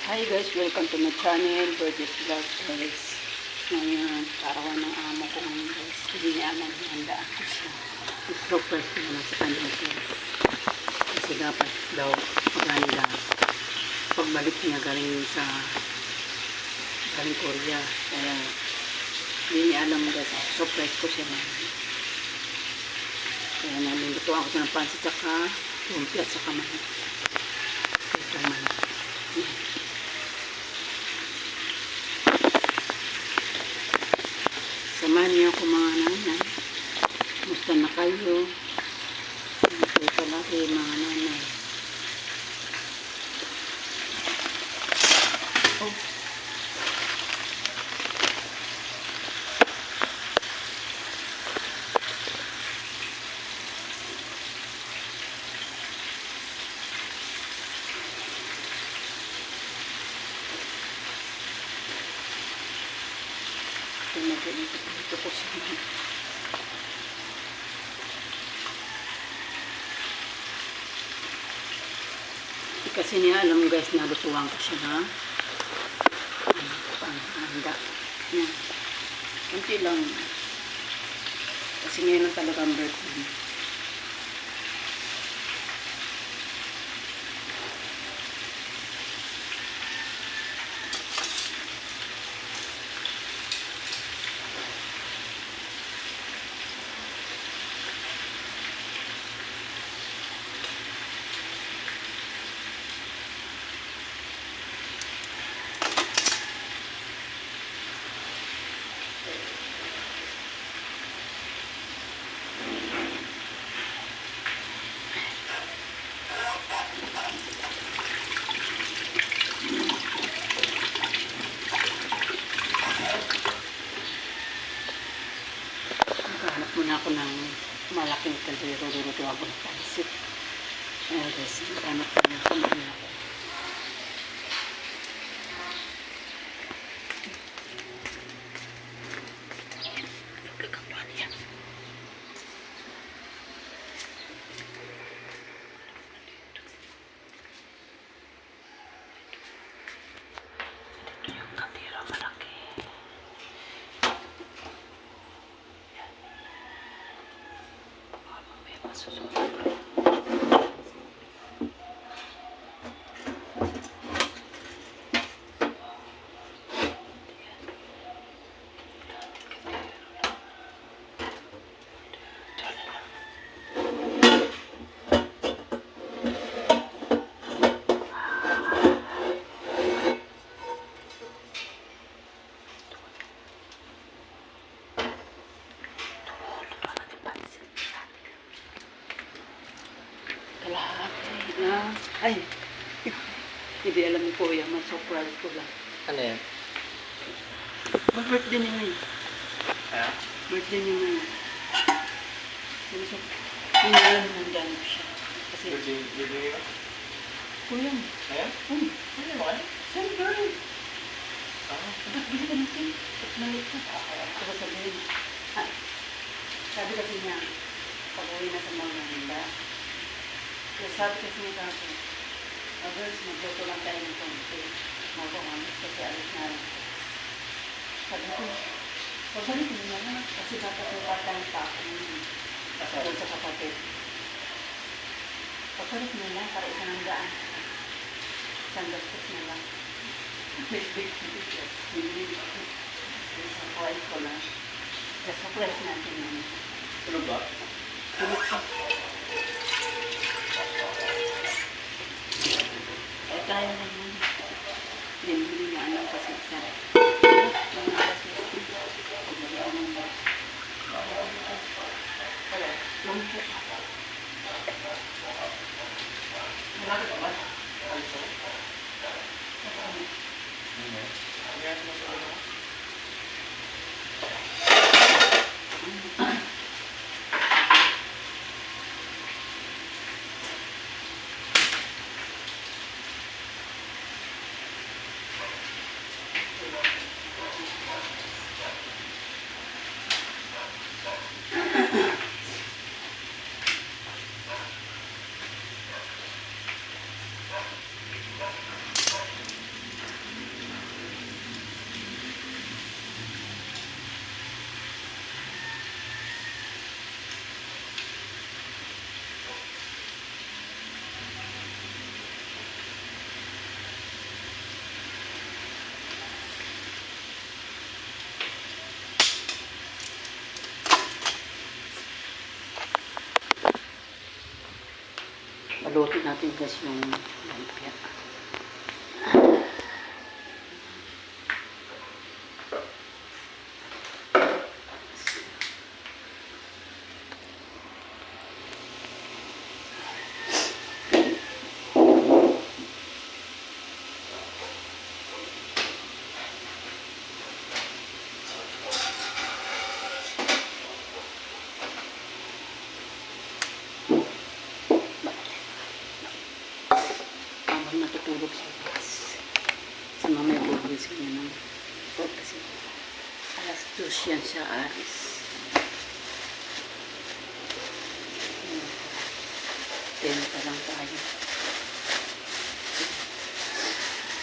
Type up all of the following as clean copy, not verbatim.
Hi guys, welcome to my channel, Burgess Vlog guys. Ngayon, parawan ng amo ko ngayon guys. Hindi niya alam, handaan ko siya. Surprise ko naman sa kanya guys. Kasi dapat daw maganda. Pagbalik niya galing Korea. Kaya hindi niya alam guys, surprise ko siya ngayon. Kaya naluluto ako sa ng pansit saka lumpia at saka manok. Ito manok. Samahan niyo ako mga nanay. Musta na kayo? Kayo palagi mga nanay. Oh. Ito ko siya. Kasi niya alam guys, nalutuan ko siya na panghanda. Yan. Kunti lang. Kasi ngayon lang talaga ang birthday. Muna ako ng malaking kaldero, luluto ako ng pansit. Ayan guys, hanap ko na kumain ako. Ay, hindi alam ni Kuya, ma-surprise ko lang. Ano yan? Birthday niya ngayon. Ah? Birthday niya ngayon. Hindi alam nandyan ko siya. Kasi, Birthday ba? Kuya, Ayan? Ano ba? siyempre. Ah. Ba't bili ka natin? Ba't maliit ka? Ako sabihin. Sabi kasi niya, pag-uwi na sa mga nila. Kaya sabi kasi niya kasi, girls, magluto lang tayo ng konti. Mag-uwamis kasi alis na rin. Sabi ko, pagbalik mo na lang. Kasi dapat may part-time pa ako ngayon. Doon sa kapatid. Pagbalik mo lang para isang handaan. Isang gastos na lang. Big. Surprise ko lang. Surprise natin yun. Ano ba? Tulog ka. Eh, kaya naman. Hindi niya alam kasi siya. Lumpo. Malaki ka ba? Also? Hindi. Kaya mo sa ano? Balutin natin guys yung lumpia. Habang natutulog siya guys. Sa mamaya bubulisin niya ng food kasi alas 2 yan siya aris. Tenta lang tayo.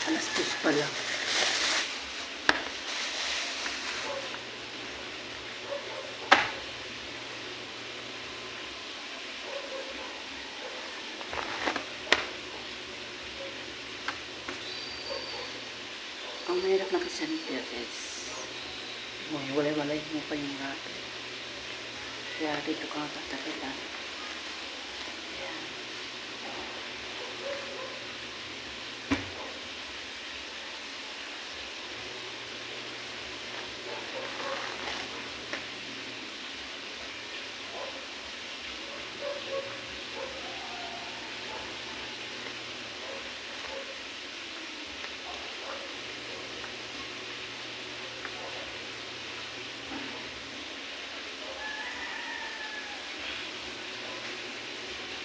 Alas 2 pa lang. Ang mahirap na kasi nito is walay-walay mo pa yung rato. Kaya dito ka tatakilan. Ayan.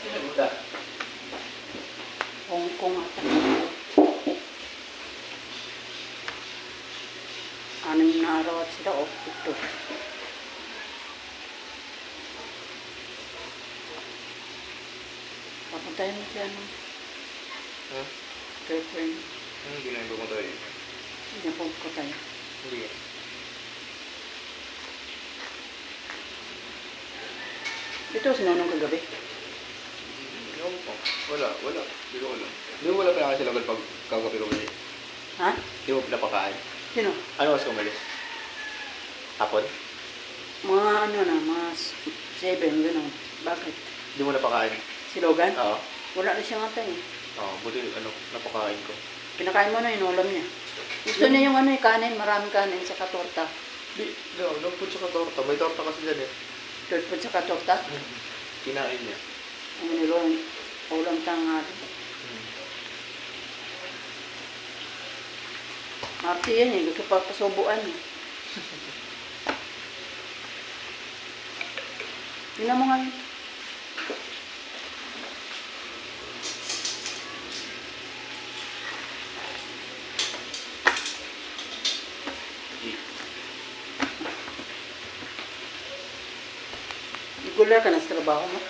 Pinabuta. Hong Kong ata. 6 na araw at sila o 7. Papuntahin mo siya ng Ha? girlfriend. Hindi na yung pumunta dito. Hindi na po tayo. Hindi. Dito sinunong kagabi. Ewan ko. Wala. Hindi ko alam. Hindi mo wala pinakain sa lagal pag kagabi ko umalis. Ha? Hindi mo pinapakain. Sino? Ano oras ka umalis? Hapon? Mga ano na, mga 7, gano'n. Bakit? Hindi mo napakain? Si Logan? Oo. Wala na siya nga tayo. Oo, buti napakain ko. Pinakain mo na yung ulam niya. Gusto niya yung ano, kanin, maraming kanin, saka torta. Don't put sa torta. May torta kasi dyan eh. Third food saka torta. Kinain niya. Ang nilong ulam tanghali. Marty yan eh, gusto pa pasubuan eh. Tingnan mo nga yun. Regular ka na sa trabaho mo.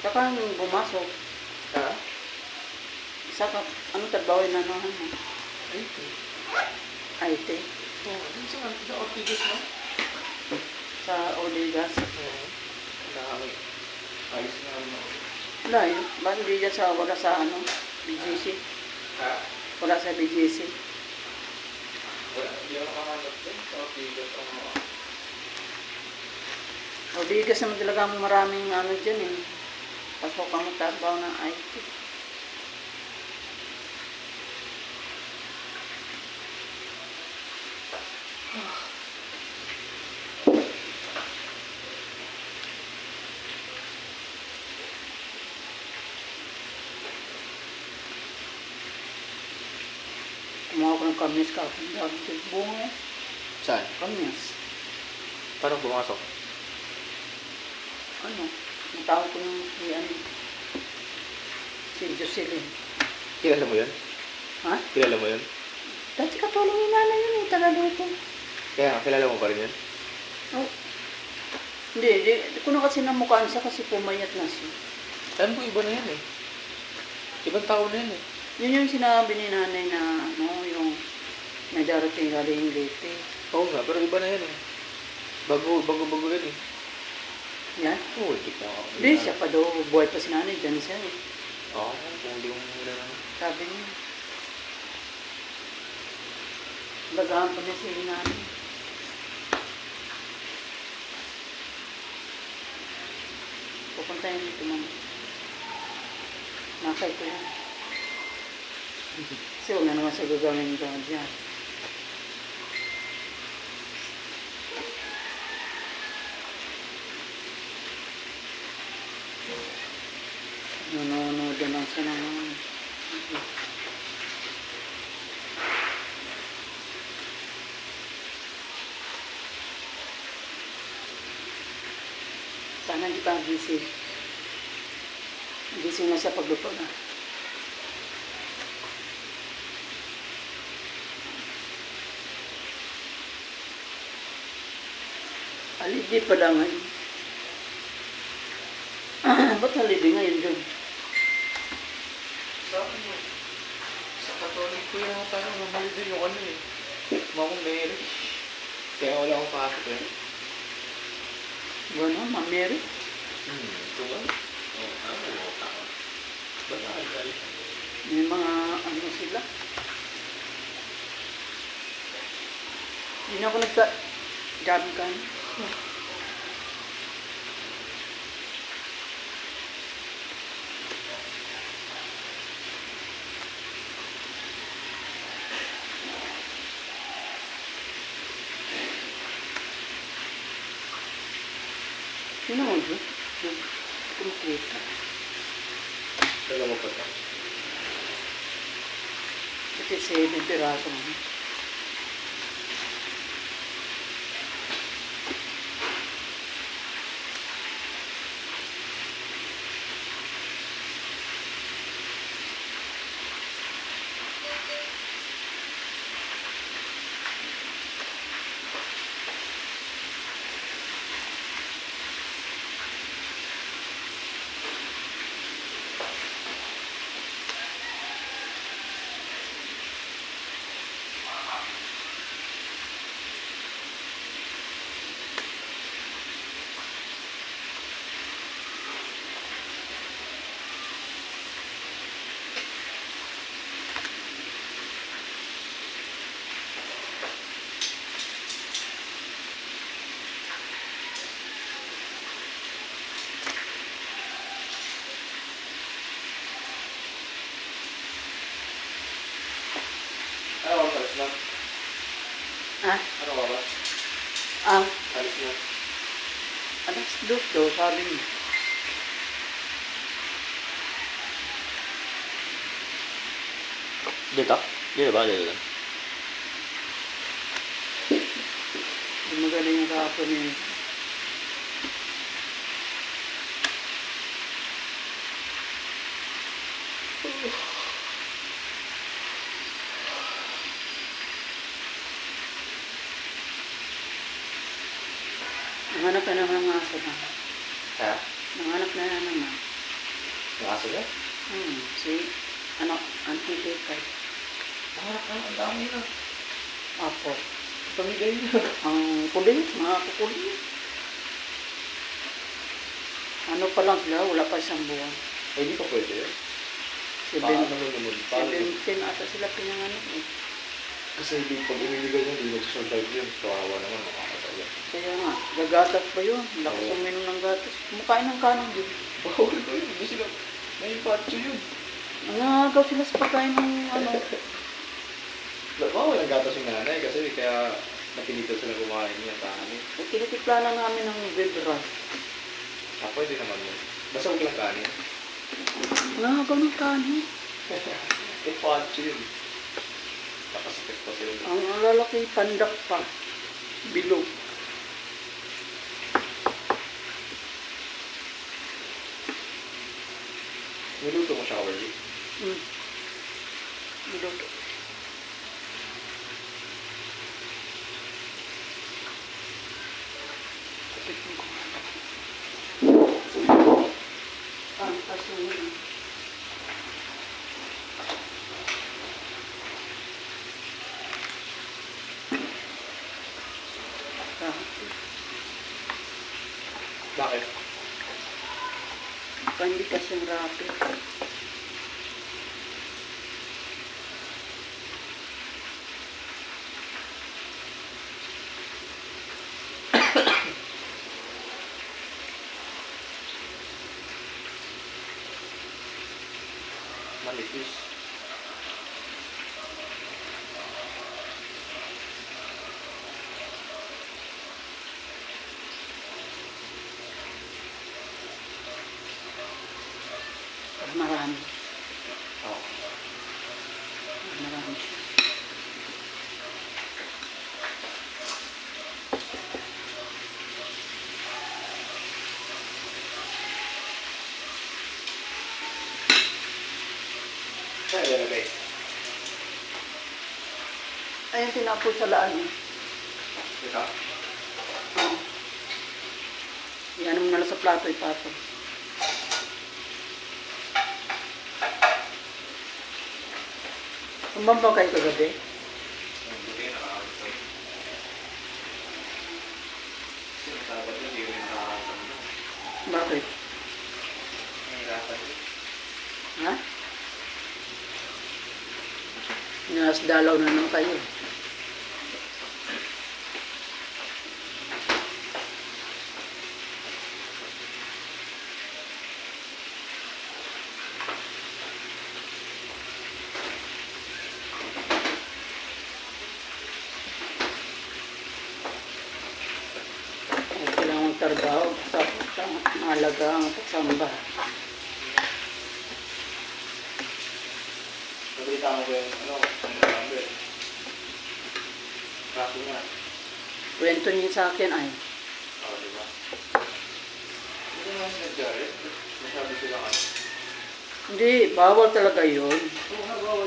Saka nung bumasok, Ha? saka anong trabaho yung nanahan mo? IT. Oo. Sa Ortigas mo? Sa Oligas. Oo. Ayos na ano. Wala eh. Bakit hindi dyan sa, wala sa ano, BGC? Ha? Wala sa BGC. Wala. Hindi ako nakahanap din. Sa Ortigas ang mga. Oligas naman talaga maraming ano dyan eh. Pasok ang trabaho ng IT. Kumuha ko ng kamyas kahapon. Dami ng bunga eh. Saan? Kamyas. Paano pumasok? Ano? Ang tawag ko ng si ano. Si Jocelyn. Kilala mo yun? Ha? Kilala mo yun? Dati katulong ni nanay yun eh. Taga dito. Kaya kilala mo pa rin yun? Oh. Hindi ko na kasi namukhaan siya kasi pumayat na siya. Alam ko iba na yan eh. Ibang tao na yan eh. Yun yung sinabi ni nanay na ano, yung may darating galing Leyte. Oo nga, pero iba na yan eh. Bago yan eh. Yan. Oo, hindi ko. Hindi, siya pa daw. Buhay pa si nanay. Diyan siya eh. Oo, kung hindi mo muna na. Sabi niya. Lagahan pa niya si nanay. Pupuntahin dito mama. Nakay ko yan. Kasi huwag na naman sa gagawin ka dyan. Nanonood na lang siya naman. Sana hindi pa gising. Gising na siya pagluto na. Holiday pala ngayon. Ba't holiday ngayon doon? Sa Catholic ko yata yung mahal din yung ano eh. Mamang Mary. Kaya wala akong pasok eh. Gano'n, Ma'am Mary? Ito ba? Oo, tama. Ba't nakagalit? May mga ano sila. Hindi na ako nagsa-jam kan. Sino mo doon? Kumikita. Dalawa pa ito. Kasi 7 piraso mo. Ano ba? Alis na? Ah? Ano ba ba? Ang Alis na. alas 2 daw, sabi niya. Dito? Dito ba? Dito lang. Magaling yung kahapon yun. Nanganap na naman ang aso na. Ha? Nanganap na naman. Yung aso niya? Si, anti-dekay. Ang dami na. Apo. Pamigay na. Ang kulit, mga kukulit. Ano pa lang sila, wala pa isang buwan. Ay, di pa pwede yun. Paano naman? Paano naman? 17 ata sila pinanganak eh. Kasi hindi pag iniligan niya, hindi magsusurvive yun. Kawawa naman, makakatawa. Kaya nga, gagatas pa yun. Lakas Oo. uminom ng gatas. Kumakain ng kanin din. Bawal ko yun. Hindi sila, may patso yun. Nangagaw sila sa pagkain ng ano. Bawal ang gatas yung nanay kasi kaya napilitan sila kumain niya kanin. Eh, tinitimpla na namin ng bread rice. Pwede naman yun. Basta huwag lang kanin. Nangagaw ng kanin. Eh, patso yun. Nakasakit pa sila. Ang lalaki, pandak pa. Bilog. Niluto mo siya, Wardy. Bilog. Titignan ko. Ang kasunod. Bakit? Hindi kasing rapid. Manipis. Marami. Oo. Marami siya. Saan ilalagay? Ayun, tinapos sa laan eh. Ito? Oo. Yan mo na lang sa plato, ipatong. Kumbamba kayo kagabi? Buti nakakasal. Sinasabat yun, hindi ko yung nakakasal. Bakit? Nahirapan yun. Ha? Dalaw na naman kayo. Kailangan trabaho sa mahalaga ang pagsamba. Nabalita mo ba yung ang number? Kaso nga. Kwento niya sa akin ay, Oo, di ba? Hindi naman sinadya. Masabi sila ka. hindi, bawal talaga yun. Oo nga, bawal.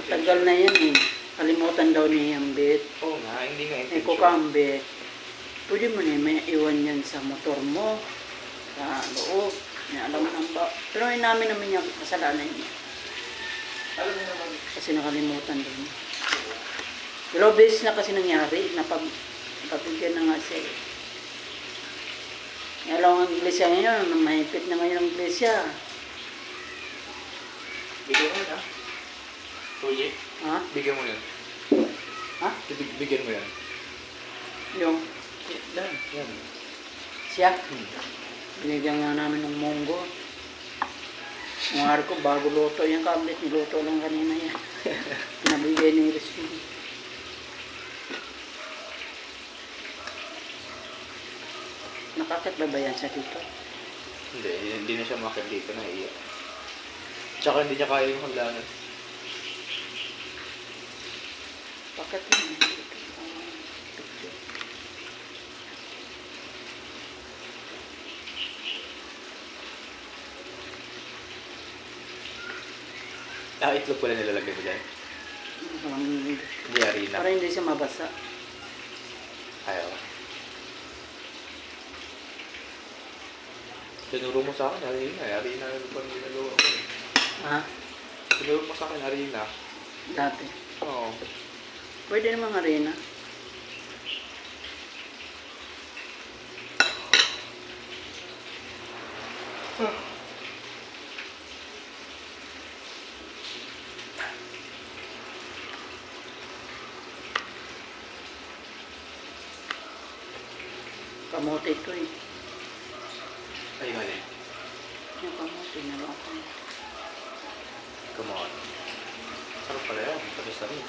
Tagal na yan eh. Kalimutan daw ni Ambit. Oo nga, hindi nga Eh, kukambit. Pwede mo na may iwan yan sa motor mo, sa loob. Alam mo nang ba? Pero namin niya kasalanan niya. Alam mo naman. Kasi nakalimutan din. Pero beses na kasi nangyari, napabigyan na nga siya eh. Alam ang iglesia ngayon, mahigpit na ngayon ang iglesia. Bigyan mo yun, ha? Tuji? Ha? Bigyan mo yun. Ha? Bigyan mo yan. Yung Yan. Yan. siya, binigyan nga namin ng munggo. Ang araw ko, bago luto yung kablit, niluto lang kanina yan. Pinabigay ni Rizky. Nakakit ba ba yan sa dito? Hindi na siya makit dito na iya. Tsaka hindi niya kaya yung hagdanan. Bakit yun? Itlog pala nilalagay mo dyan. Hindi harina. Para hindi siya mabasa. Ayaw. Tinuro mo sa akin, harina. Harina na pa ginagawa ko. Ha? Tinuro mo sa akin, harina. Dati. Oo. Pwede namang arena. Kamote ito eh. Ay, mali. Yung kamote na lang ako. Come on. Sarap pala yan. Tapos na rin.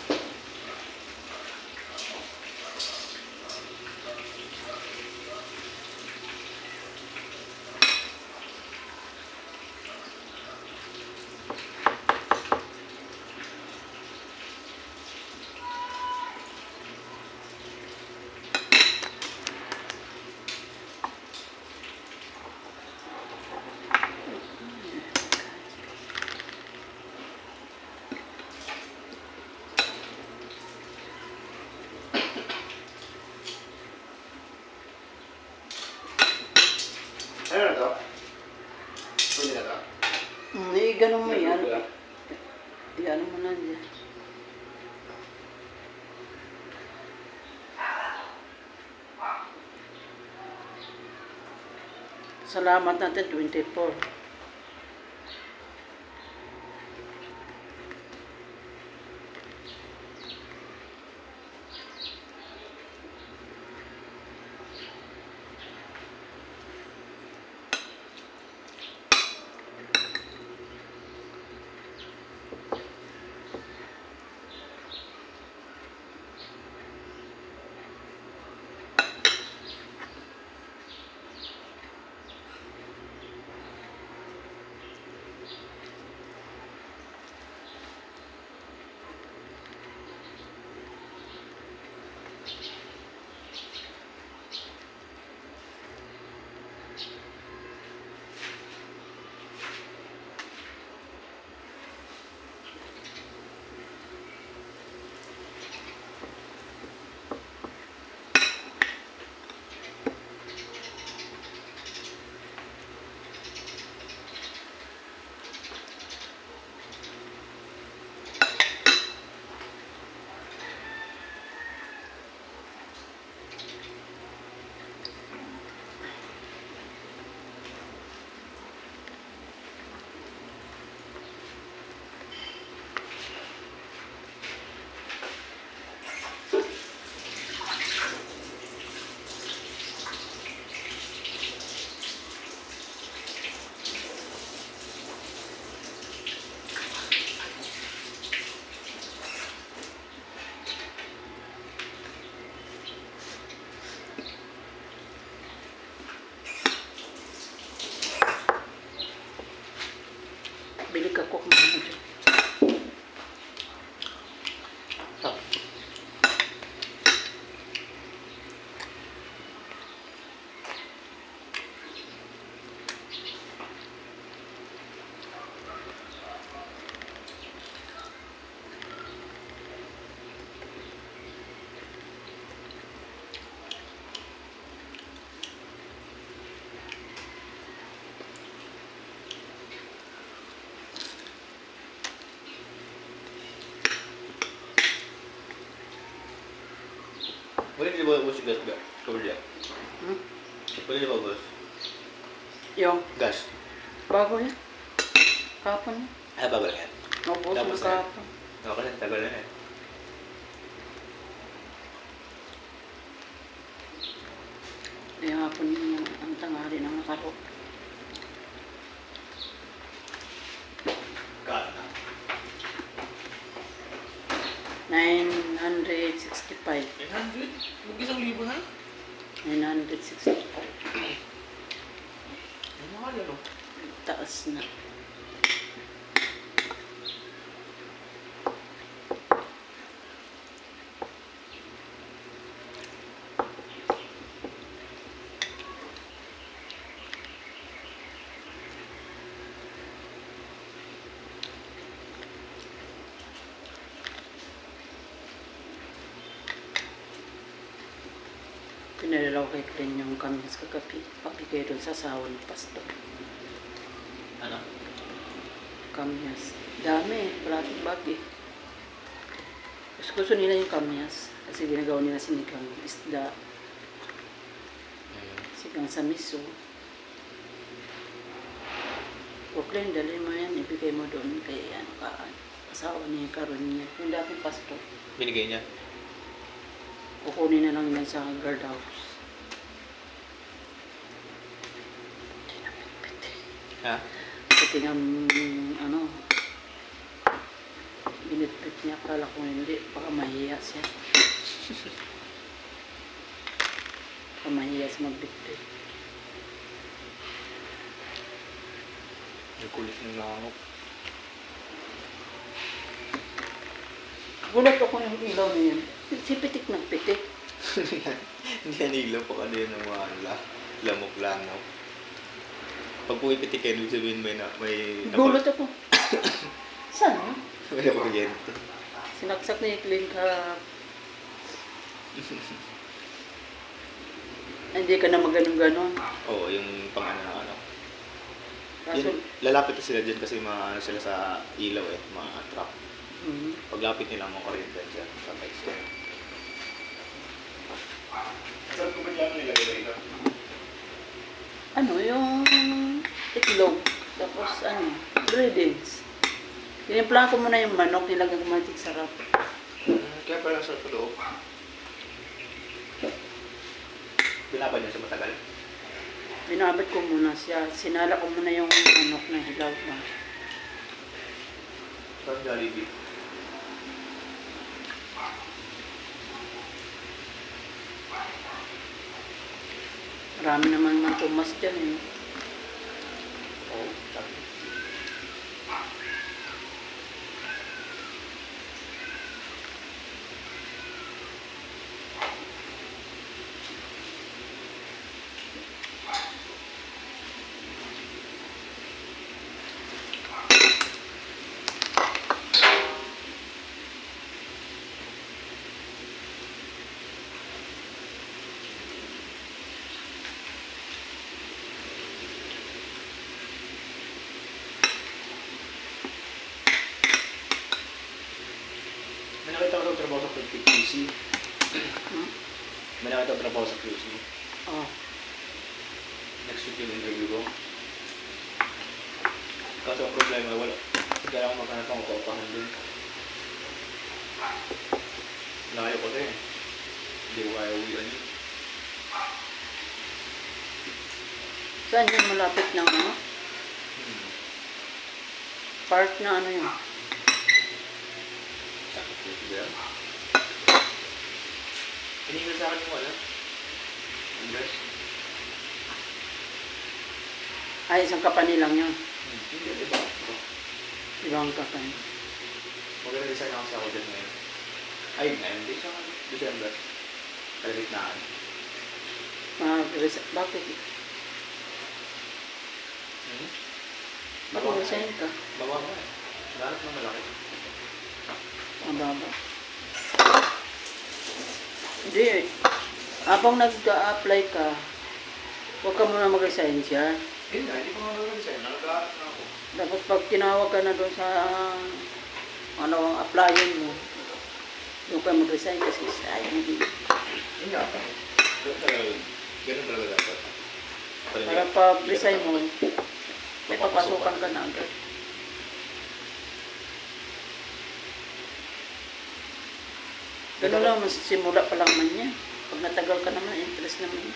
Ano na to? Pwede na to? Ganun mo yan. Yan mo na dyan. Salamat natin, 24. medyo. Tap. Boleh dibawa bos gas enggak? Kemudian. Hmm? Boleh dibawa bos. Yung Gas. bago niya. Kapon niya. Ah, bagal yan. Naubos na Tapos kapon. Okay na, tagal na eh. Kaya hapon niya ang tanghali ng nakarot. Kat na. 965. 900? Mag-1,000 na? 965. Ay, mahal ano? Taas na. Pinadala ko kay Glenn yung kamias kagabi. Pabigay doon sa asawa ng pastor. Ano? Kamias. Dami. Parating bag eh. Gusto nila yung kamias. Kasi ginagawa nila sinigang isda. Sigang sa miso. O Glenn, dali mo yan. Ibigay mo doon kay asawa niya, karon niya. Yung dating pastor. Binigay niya? Kukunin na lang yan sa guard house. Ha? Kasi nga, binitbit niya. Akala ko hindi. Baka mahiya siya. Baka mahiya siya magbitbit. Ang kulit ng langok. Gulat ako ng ilaw na yan. Si Pitik nagpitik. Hindi yan ilaw pa kanina ng mga lamok langaw. Pag pumipitik yan, ibig sabihin may Gulat ako. Saan? may nakuryente. Sinaksak ni Glenn ka. Hindi ka na maganon-ganon. Oo, yung pang ano na ano. Kaso, Yun, lalapit na sila dyan kasi ano sila sa ilaw eh, mga truck. Paglapit nila mga kuryente dyan sa text ko. Saan ko ba dyan nilagay dito? ano, yung itlog. Tapos, breadings. Tinimplan ko muna yung manok, nilagay ko matik sarap. Kaya pala sa loob. Binabad niya sa matagal. Binabad ko muna siya. Sinala ko muna yung manok na hilaw na. Parang Jollibee. Marami naman tumas dyan eh. Oo, sabi. May nakita ko trabaho sa QC. May nakita ko trabaho sa QC. Oh. Next week yung interview ko. Kaso ang problema, wala. Kaya ako maghanap ng kaupahan dun. Layo ko din. Hindi ko kaya uwian yun. Saan yung malapit ng park na ano yun? Sakit ko siya. Hinihil sa akin yung wala. Andres. Ay, isang kapani lang yun. Hindi, iba. Ibang kapan. Mag-resign ako sa ako dyan ngayon. Ay, ngayon. Hindi siya December. Kalagitnaan. Bakit? Hmm? Bakit resign ka? Bababa eh. Lahat ng malaki. Ang baba. Hindi eh. Habang nag-a-apply ka, huwag ka muna mag-resign siya. Hindi ko mag-resign. Nag-aaral na ako. Tapos pag tinawag ka na doon sa ang applyan mo, doon ka mag-resign kasi sayang din. Hindi ako. Ganun talaga dapat. Para pag-resign mo, may papasukan ka na agad. Ganun lang, simula pa lang man yan. Pag natagal ka naman, interest naman.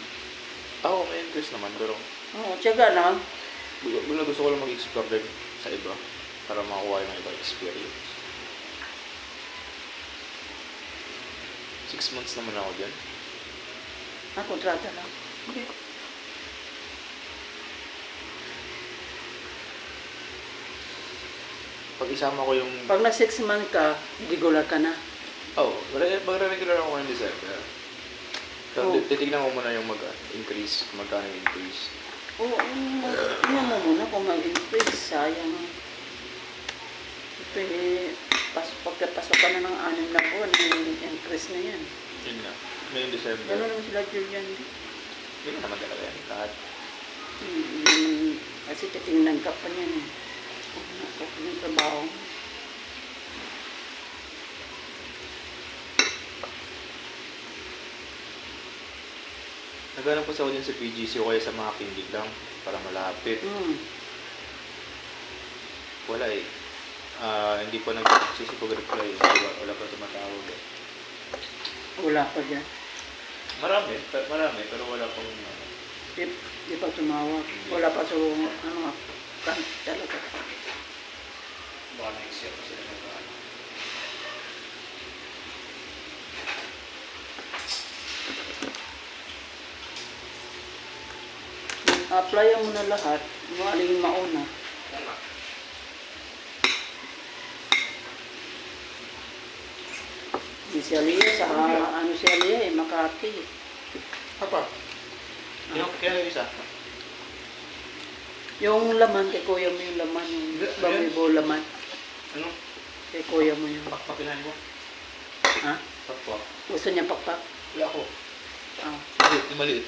Ako, may interest naman, pero Oo, tiyaga lang. gusto ko lang mag-explore din sa iba para makakuha ng ibang experience. 6 months naman ako dyan. Kontrata lang. Hindi. Pag isama ko yung... Pag na 6 months ka, regular ka na. Magre-regular ako ng December. So, Oh. titignan ko muna yung mag-increase, kung magkano yung increase. Oo, tingnan mo muna kung mag-increase. Sayang. Siyempre, pagkapasok ka na ng 6 na buwan, may increase na yan. Yun na. Ngayong December. Gano'n naman sila Julian. Yun naman talaga yan. Lahat. Kasi titingnan ka pa niyan eh. Kung nakapag yung trabaho mo. Naghanap po sa audience sa PGC o kaya sa mga kindig lang para malapit. Wala eh. Hindi po nag-reply. Wala pa tumatawag eh. Wala pa dyan. Marami, pero wala pong Di pa tumawag. Wala pa sa talaga. baka next year pa sila nag-ano. Applyan mo na lahat. Kung alin yung mauna. Si Aliyah sa si Aliyah eh, Makati. Apa? Kaya yung isa? Yung laman, kay kuya mo yung laman. Yung bamibo laman. Ano? Kay kuya mo yung... Pakpakinan mo? Ha? Pakpak. Gusto niya pakpak? Wala ko. Ah. Maliit.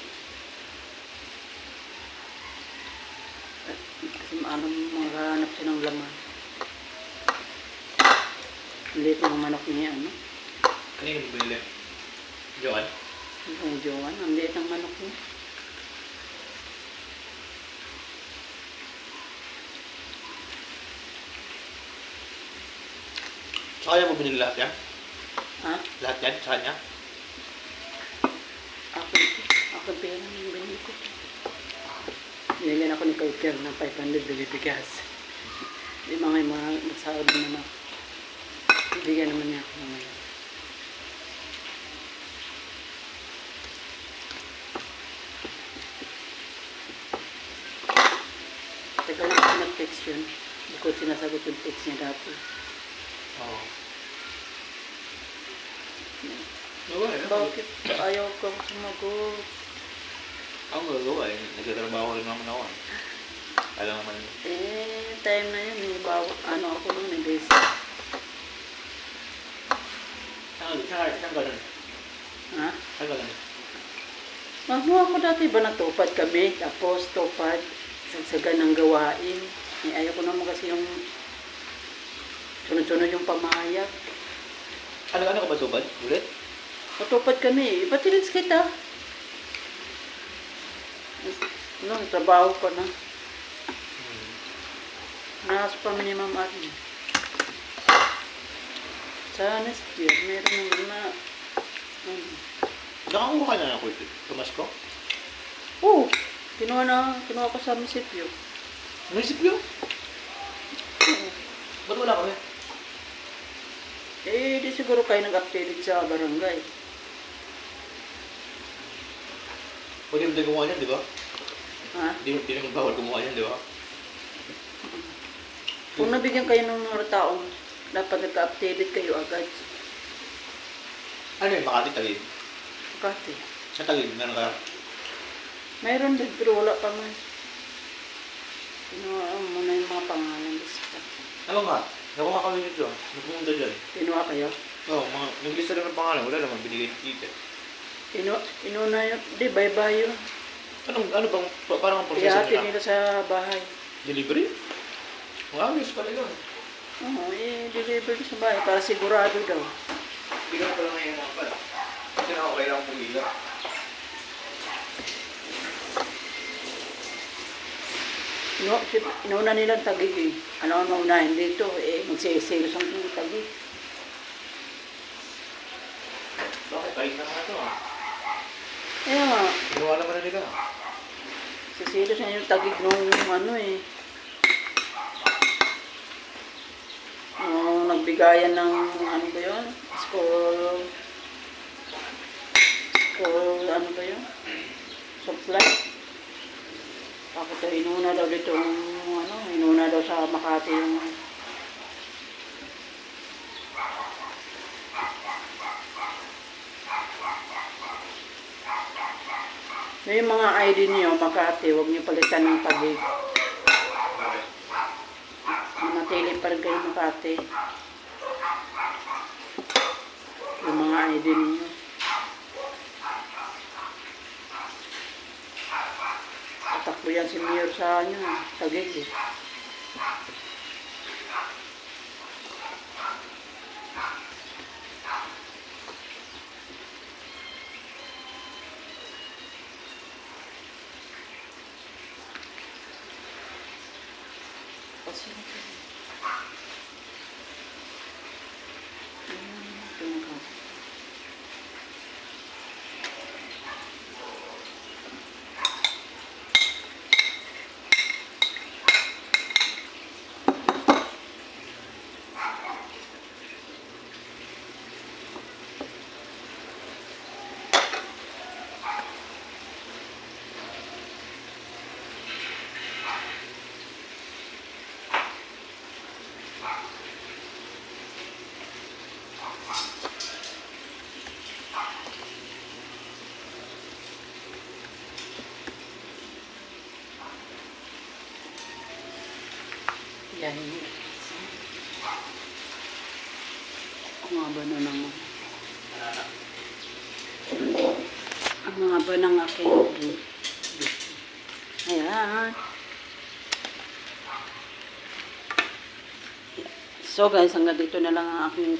Kasi maano makahanap siya ng laman. Liit ng manok niya, ano? Kanina mo binili? Joan? Yung Joan, ang liit ng manok niya. Sa kanya mo binili lahat yan? Ha? Lahat yan? Sa kanya? Ako pera yung binili ko. Binigyan ako ni Kauker ng 500 bilibigas. Di mga yung mga nagsahod naman ako. Bibigyan naman niya ako naman. Teka lang ako nag-text yun. Hindi ko sinasagot yung text niya dati. Oo. Bakit? Bakit ayaw ka sumagot? Ako gagawa eh. Nagtatrabaho rin naman ako. Alam naman. Time na yun. Ano ako nun, basic. Saan ganun? Ha? Saan ganun? Magawa ko dati ba natupad kami, tapos tupad, sagsagan ng gawain. Ayaw ko naman kasi yung sunod-sunod yung pamayag. Ano ka ba tubad? Ulit? Matupad kami, ipatilis kita. Trabaho pa na. Nasa pa minimum atin. Sa next year, meron naman na... Nakakuha ka na ng kwit. Tumas ko? Oo, kinuha ko sa munisipyo. Munisipyo? Oo. Ba't wala kami? Di siguro kayo nag-update sa barangay. Pwede mo tayo gumawa niyan, di ba? Ha? Di naman bawal gumawa niyan, di ba? Kung nabigyan kayo ng mga taong, dapat nagka-updated kayo agad. Ano yun, Makati Taguig? Kasi, Sa Taguig, meron ka? mayroon din, pero wala pa man. Pinuha mo na yung mga pangalan. Lista. Ano nga? Nakuha kami nito. Nagpumunta dyan. Pinuha kayo? Oo, naglista lang ng pangalan. Wala naman, binigay ni tita. Inuna yun. Di, bye-bye yun. Ano bang, parang ang proseso Ihati nila? nila sa bahay. Delivery? Ayos pala yun. Oo, i-deliver sa bahay para sigurado daw. Hindi ka na pala ngayon mga pala. Kasi na ako kailangan pumila. Inuna nilang Taguig eh. Ano ang maunahin dito? Magsisilos ang Taguig. Bakit? Paig na nga ito ah. Kaya nga, Ginawa naman na nila. sisilos na yung Taguig nung ano eh. Nung nagbigayan ng ano ba yun? School ano ba yun? Supply. Bakit daw inuna daw dito inuna daw sa Makati yung may mga ID niyo Makati, huwag niyo palitan ng Taguig. Bakit? Manatili pa rin kayo Makati. Yung mga ID niyo. Tatakbo yan si Mayor sa Taguig eh. Kasi yan. Ang haba na naman. Ang haba ng aking. Ayan. So guys, hanggang dito na lang ang aking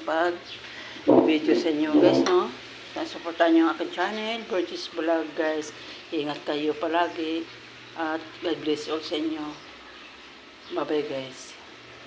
video sa inyo guys, no? Supportan niyo ang aking channel, Gorgeous Vlog guys. Ingat kayo palagi at God bless all sa inyo. Bye bye guys.